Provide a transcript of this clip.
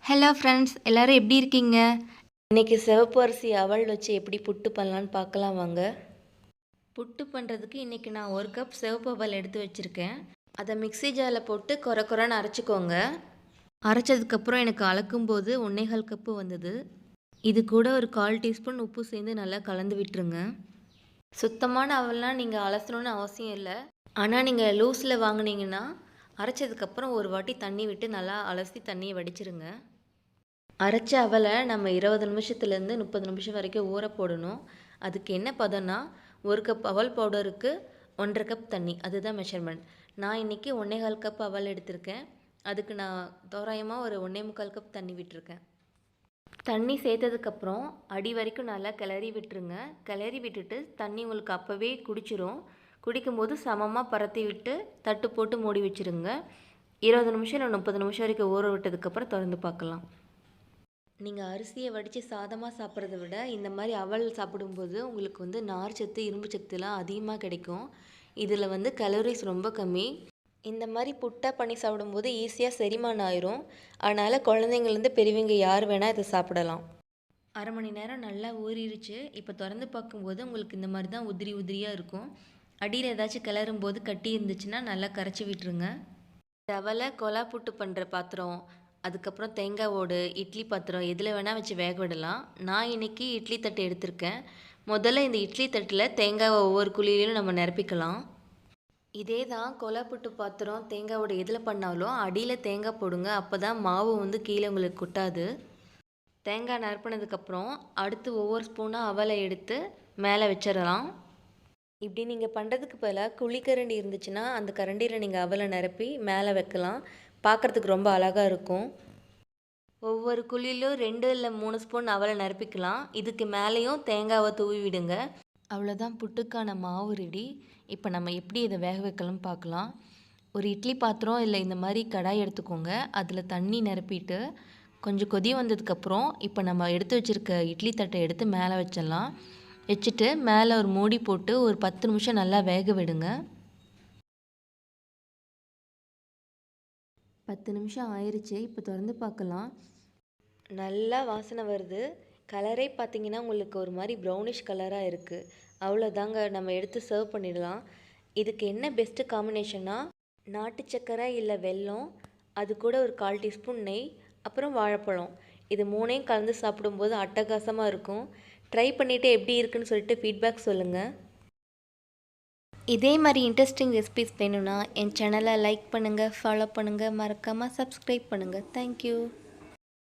Hello friends, எல்லோரும் எப்படி இருக்கீங்க? இன்றைக்கி சிவப்பு அரிசி அவல் வச்சு எப்படி புட்டு பண்ணலான்னு பார்க்கலாம் வாங்க. புட்டு பண்ணுறதுக்கு இன்றைக்கி நான் 1 கப் சிவப்பு அவல் எடுத்து வச்சுருக்கேன். அதை மிக்ஸி ஜாரில் போட்டு கொரன்னு அரைச்சிக்கோங்க. அரைச்சதுக்கப்புறம் எனக்கு அளக்கும்போது 1.25 கப்பு வந்தது. இது கூட ஒரு 1/4 டீஸ்பூன் உப்பு சேர்ந்து நல்லா கலந்து விட்டுருங்க. சுத்தமான அவல்லாம் நீங்கள் அலசணுன்னு அவசியம் இல்லை. ஆனால் நீங்கள் லூஸில் வாங்கினீங்கன்னா அரைச்சதுக்கப்புறம் ஒரு வாட்டி தண்ணி விட்டு நல்லா அலசி தண்ணியை வடிச்சிருங்க. அரைச்ச அவலை நம்ம 20 நிமிஷத்துலேருந்து 30 நிமிஷம் வரைக்கும் ஊற போடணும். அதுக்கு என்ன பதம்னா 1 கப் அவல் பவுடருக்கு 1.5 கப் தண்ணி, அதுதான் மெஷர்மெண்ட். நான் இன்றைக்கி 1.25 கப் அவல் எடுத்திருக்கேன். அதுக்கு நான் தோராயமாக ஒரு 1.25 கப் தண்ணி விட்டுருக்கேன். தண்ணி சேர்த்ததுக்கப்புறம் அடி வரைக்கும் நல்லா கிளறி விட்டுருங்க. கிளறி விட்டுட்டு தண்ணி உங்களுக்கு அப்போவே குடிச்சிரும். குடிக்கும்போது சமமாக பரத்தி விட்டு தட்டு போட்டு மூடி வச்சுருங்க. 20 நிமிஷம் இல்லை 30 நிமிஷம் வரைக்கும் ஊற விட்டதுக்கப்புறம் திறந்து பார்க்கலாம். நீங்கள் அரிசியை வடித்து சாதமாக சாப்பிட்றத விட இந்த மாதிரி அவல் சாப்பிடும்போது உங்களுக்கு நார் சத்து, இரும்பு சத்துலாம் அதிகமாக கிடைக்கும். இதில் கலோரிஸ் ரொம்ப கம்மி. இந்த மாதிரி புட்டாக பண்ணி சாப்பிடும்போது ஈஸியாக செரிமானம் ஆயிரும். அதனால் குழந்தைங்கள்லேருந்து பெரியவங்க யார் வேணால் இதை சாப்பிடலாம். அரை மணி நேரம் நல்லா ஊறிடுச்சு. இப்போ திறந்து பார்க்கும்போது உங்களுக்கு இந்த மாதிரி தான் உதிரி உதிரியாக இருக்கும். அடியில் ஏதாச்சும் கிளறும்போது கட்டி இருந்துச்சுன்னா நல்லா கரைச்சி விட்டுருங்க. அவலை கொலா புட்டு பண்ணுற பாத்திரம், அதுக்கப்புறம் தேங்காய் ஓடு, இட்லி பாத்திரம் எதில் வேணால் வச்சு வேக விடலாம். நான் இன்றைக்கி இட்லி தட்டு எடுத்திருக்கேன். முதல்ல இந்த இட்லி தட்டில் தேங்காவை ஒவ்வொரு குழியிலும் நம்ம நிரப்பிக்கலாம். இதே தான் கொலா புட்டு பாத்திரம், தேங்காய் ஓடு எதில் பண்ணாலும் அடியில் தேங்காய் போடுங்க. அப்போ தான் மாவு கீழே உங்களுக்கு கொட்டாது. தேங்காய் நிரப்பினதுக்கப்புறம் அடுத்து ஒவ்வொரு ஸ்பூனாக அவலை எடுத்து மேலே வச்சிடலாம். இப்படி நீங்கள் பண்ணுறதுக்கு பதிலாக குழிக்கரண்டி இருந்துச்சுன்னா அந்த கரண்டியில் நீங்கள் அவலை நிரப்பி மேலே வைக்கலாம். பார்க்குறதுக்கு ரொம்ப அழகாக இருக்கும். ஒவ்வொரு குழியிலும் 2 இல்லை 3 ஸ்பூன் அவலை நிரப்பிக்கலாம். இதுக்கு மேலேயும் தேங்காவை தூவி விடுங்க. அவ்வளோதான், புட்டுக்கான மாவு ரெடி. இப்போ நம்ம எப்படி இதை வேக வைக்கலாம்னு பார்க்கலாம். ஒரு இட்லி பாத்திரம் இல்லை இந்த மாதிரி கடாய் எடுத்துக்கோங்க. அதில் தண்ணி நிரப்பிட்டு கொஞ்சம் கொதி வந்ததுக்கப்புறம் இப்போ நம்ம எடுத்து வச்சுருக்க இட்லி தட்டை எடுத்து மேலே வச்சிடலாம். வச்சுட்டு மேலே ஒரு மூடி போட்டு ஒரு 10 நிமிஷம் நல்லா வேக விடுங்க. 10 நிமிஷம் ஆயிடுச்சு. இப்போ திறந்து பார்க்கலாம். நல்லா வாசனை வருது. கலரே பார்த்திங்கன்னா உங்களுக்கு ஒரு மாதிரி ப்ரௌனிஷ் கலராக இருக்குது. அவ்வளோதாங்க, நம்ம எடுத்து சர்வ் பண்ணிடலாம். இதுக்கு என்ன பெஸ்ட்டு காம்பினேஷன்னா நாட்டு சக்கரை இல்லை வெல்லம், அது கூட ஒரு 1/4 டீஸ்பூன் நெய், அப்புறம் வாழைப்பழம். இது 3ஐயும் கலந்து சாப்பிடும்போது அட்டகாசமாக இருக்கும். ட்ரை பண்ணிவிட்டு எப்படி இருக்குன்னு சொல்லிட்டு ஃபீட்பேக் சொல்லுங்கள். இதே மாதிரி இன்ட்ரெஸ்டிங் ரெசிபிஸ் வேணும்னா என் சேனலை லைக் பண்ணுங்கள், ஃபாலோ பண்ணுங்கள், மறக்காமல் சப்ஸ்கிரைப் பண்ணுங்கள். தேங்க்யூ.